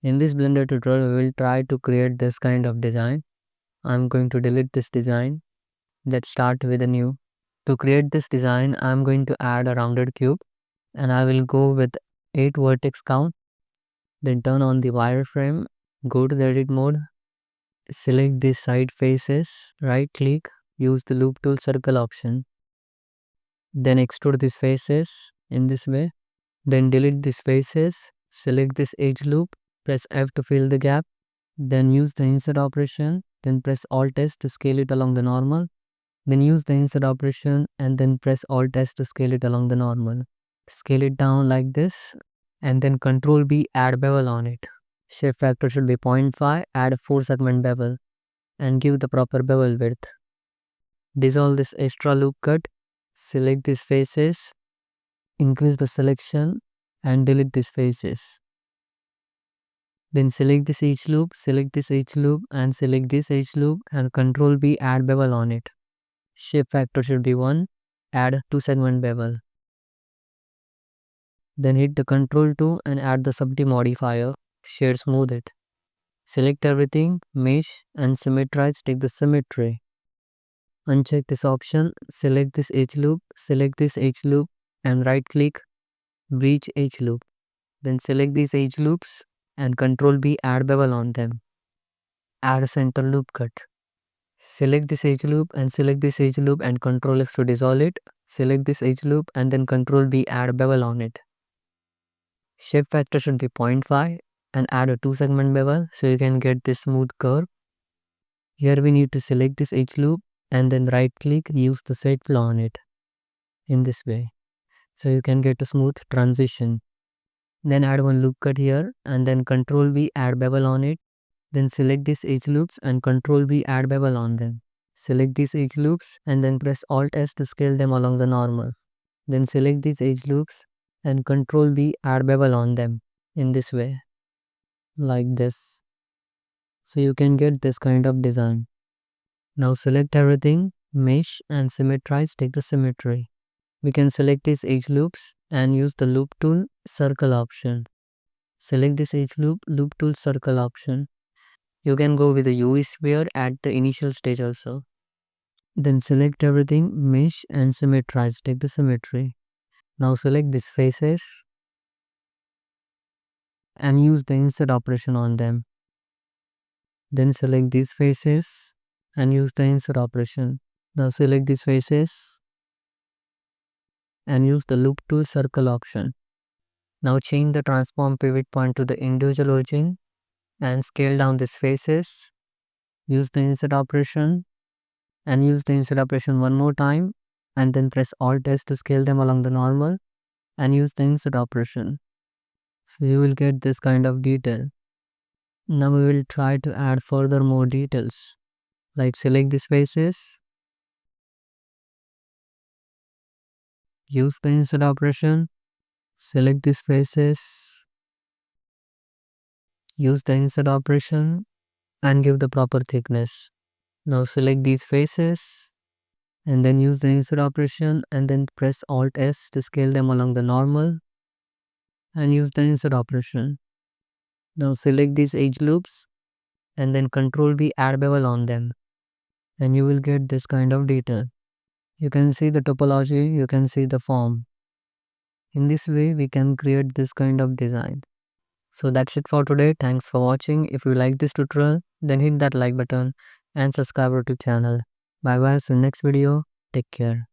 In this Blender tutorial, we will try to create this kind of design. I'm going to delete this design. Let's start with a new. To create this design, I'm going to add a rounded cube and I will go with 8 vertex count. Then turn on the wireframe, go to the edit mode, select the side faces, right click, use the loop tool circle option. Then extrude these faces in this way. Then delete these faces, select this edge loop, press F to fill the gap. Then use the insert operation, then press Alt S to scale it along the normal. Then use the insert operation and then press Alt S to scale it along the normal. Scale it down like this and then Ctrl B, add bevel on it. Shape factor should be 0.5, add a 4 segment bevel and give the proper bevel width. Dissolve this extra loop cut, select these faces, increase the selection and delete these faces. Then select this edge loop, select this edge loop and select this edge loop and Ctrl B, add bevel on it. Shape factor should be 1, add 2 segment bevel. Then hit the Ctrl 2 and add the subdivision modifier, shade smooth it. Select everything, mesh and symmetrize, take the symmetry. Uncheck this option, select this edge loop and right click, breach edge loop. Then select these edge loops and Ctrl B, add bevel on them. Add a center loop cut. Select this edge loop and select this edge loop and Ctrl X to dissolve it. Select this edge loop and then Ctrl B, add bevel on it. Shape factor should be 0.5 and add a 2 segment bevel so you can get this smooth curve. Here we need to select this edge loop and then right click, use the set flow on it in this way so you can get a smooth transition. Then add one loop cut here and then Ctrl B, add bevel on it. Then select these edge loops and Ctrl B, add bevel on them. Select these edge loops and then press Alt S to scale them along the normal. Then select these edge loops and Ctrl B, add bevel on them in this way, like this. So you can get this kind of design. Now select everything, mesh and symmetrize, take the symmetry. We can select these edge loops and use the loop tool circle option. Select this edge loop, loop tool circle option. You can go with the UV sphere at the initial stage also. Then select everything, mesh and symmetrize, take the symmetry. Now select these faces and use the insert operation on them. Then select these faces and use the insert operation. Now select these faces and use the loop tool circle option. Now change the transform pivot point to the individual origin and scale down these faces. Use the insert operation and use the insert operation one more time and then press Alt S to scale them along the normal and use the insert operation. So you will get this kind of detail. Now we will try to add further more details, like select these faces, use the insert operation, select these faces, use the insert operation and give the proper thickness. Now select these faces and then use the insert operation and then press Alt S to scale them along the normal and use the insert operation. Now select these edge loops and then Ctrl B, add bevel on them and you will get this kind of detail. You can see the topology, you can see the form. In this way we can create this kind of design. So that's it for today. Thanks for watching. If you like this tutorial, then hit that like button and subscribe to the channel. Bye bye. See you next video. Take care.